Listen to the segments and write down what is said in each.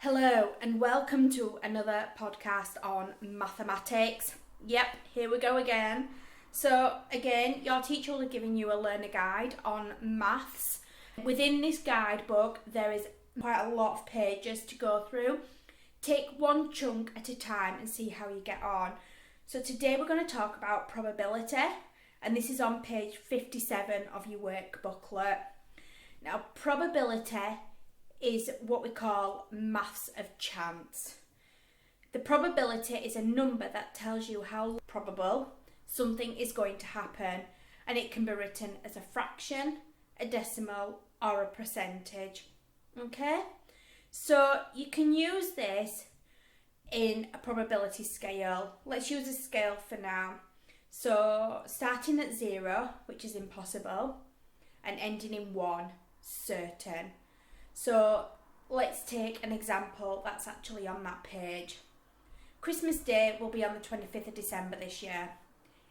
Hello and welcome to another podcast on mathematics. Yep, here we go again. So again, your teacher will be giving you a learner guide on maths. Within this guidebook, there is quite a lot of pages to go through. Take one chunk at a time and see how you get on. So today we're going to talk about probability, and this is on page 57 of your work booklet. Now, probability is what we call maths of chance. The probability is a number that tells you how probable something is going to happen, and it can be written as a fraction, a decimal, or a percentage. Okay? So you can use this in a probability scale. Let's use a scale for now. So starting at 0, which is impossible, and ending in 1, certain. So let's take an example that's actually on that page. Christmas Day will be on the 25th of December this year.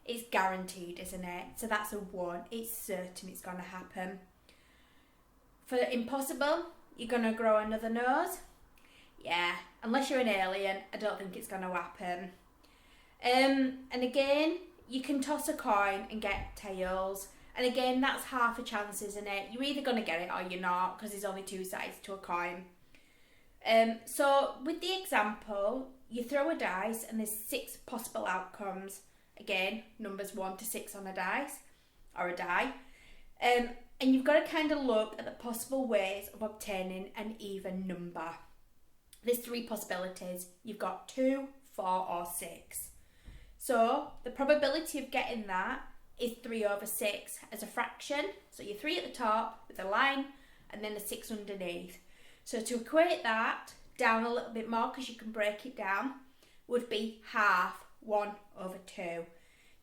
It's guaranteed, isn't it? So that's a 1. It's certain it's going to happen. For impossible, you're going to grow another nose? Yeah, unless you're an alien, I don't think it's going to happen. And again, you can toss a coin and get tails. And again, that's half a chance, isn't it? You're either going to get it or you're not, because there's only two sides to a coin. So with the example, you throw a dice and there's 6 possible outcomes. Again, numbers 1 to 6 on a dice or a die. And you've got to kind of look at the possible ways of obtaining an even number. There's 3 possibilities. You've got 2, 4 or 6. So the probability of getting that is 3 over 6 as a fraction. So you're 3 at the top with a line and then a 6 underneath. So to equate that down a little bit more, because you can break it down, would be half 1 over 2.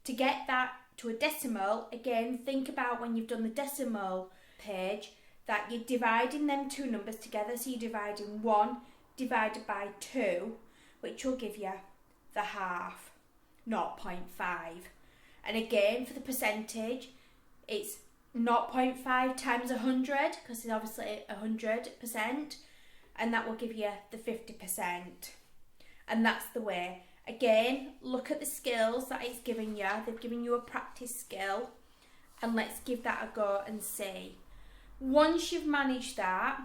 To get that to a decimal, again, think about when you've done the decimal page that you're dividing them two numbers together. So you're dividing 1 divided by 2, which will give you the half, 0.5. And again, for the percentage, it's 0.5 times 100, because it's obviously 100%, and that will give you the 50%. And that's the way. Again, look at the skills that it's given you. They've given you a practice skill, and let's give that a go and see. Once you've managed that,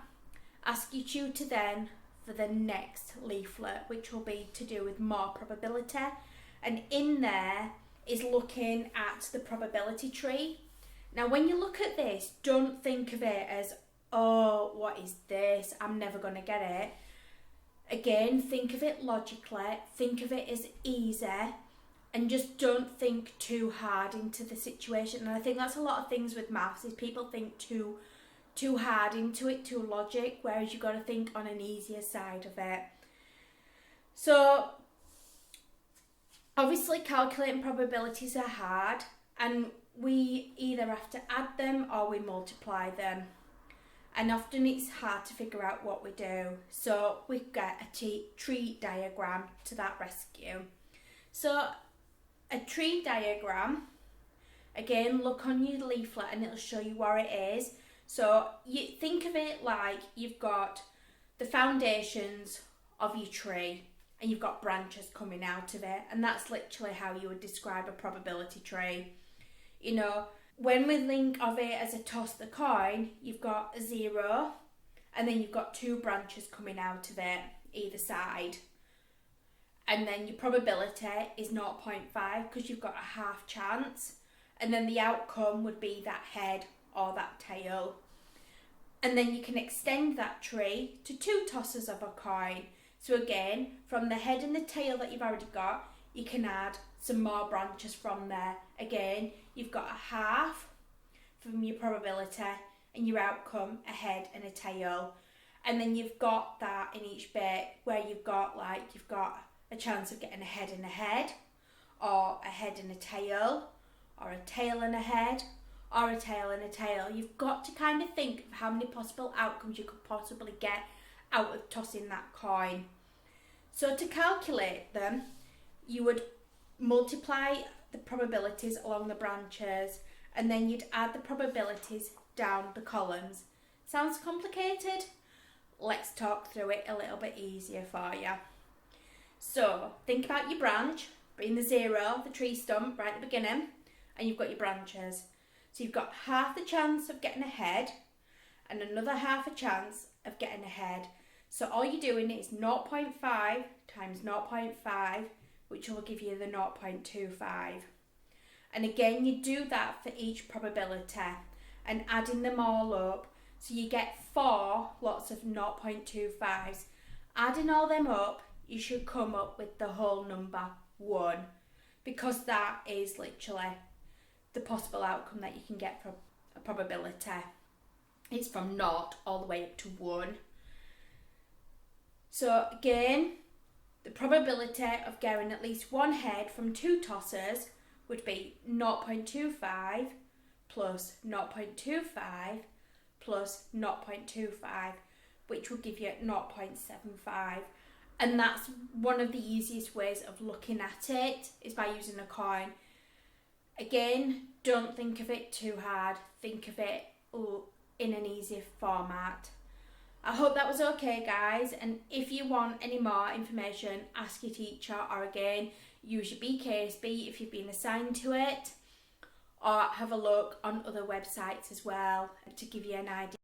ask your tutor then for the next leaflet, which will be to do with more probability, and in there is looking at the probability tree. Now, when you look at this, don't think of it as, oh, what is this? I'm never going to get it. Again, think of it logically, think of it as easy, and just don't think too hard into the situation. And I think that's a lot of things with maths, is people think too hard into it, too logic, whereas you've got to think on an easier side of it. So obviously, calculating probabilities are hard, and we either have to add them or we multiply them. And often it's hard to figure out what we do. So we get a tree diagram to that rescue. So a tree diagram, again, look on your leaflet and it'll show you where it is. So you think of it like you've got the foundations of your tree, and you've got branches coming out of it, and that's literally how you would describe a probability tree. You know, when we think of it as a toss the coin, you've got a 0, and then you've got 2 branches coming out of it, either side. And then your probability is 0.5, because you've got a half chance, and then the outcome would be that head or that tail. And then you can extend that tree to 2 tosses of a coin. So again, from the head and the tail that you've already got, you can add some more branches from there. Again, you've got a half from your probability and your outcome, a head and a tail. And then you've got that in each bit where you've got a chance of getting a head and a head, or a head and a tail, or a tail and a head, or a tail and a tail. You've got to kind of think of how many possible outcomes you could possibly get out of tossing that coin. So to calculate them, you would multiply the probabilities along the branches, and then you'd add the probabilities down the columns. Sounds complicated? let's talk through it a little bit easier for you. So think about your branch, bring the 0, the tree stump right at the beginning, and you've got your branches. So you've got half the chance of getting ahead and another half a chance of getting ahead. So all you're doing is 0.5 times 0.5, which will give you the 0.25. And again, you do that for each probability and adding them all up. So you get 4 lots of 0.25s. Adding all them up, you should come up with the whole number 1, because that is literally the possible outcome that you can get from a probability. It's from 0 all the way up to 1. So again, the probability of getting at least one head from 2 tosses would be 0.25 plus 0.25 plus 0.25, which will give you 0.75. And that's one of the easiest ways of looking at it, is by using a coin. Again, don't think of it too hard. Think of it in an easier format. I hope that was okay, guys. And if you want any more information, ask your teacher, or again, use your BKSB if you've been assigned to it, or have a look on other websites as well to give you an idea.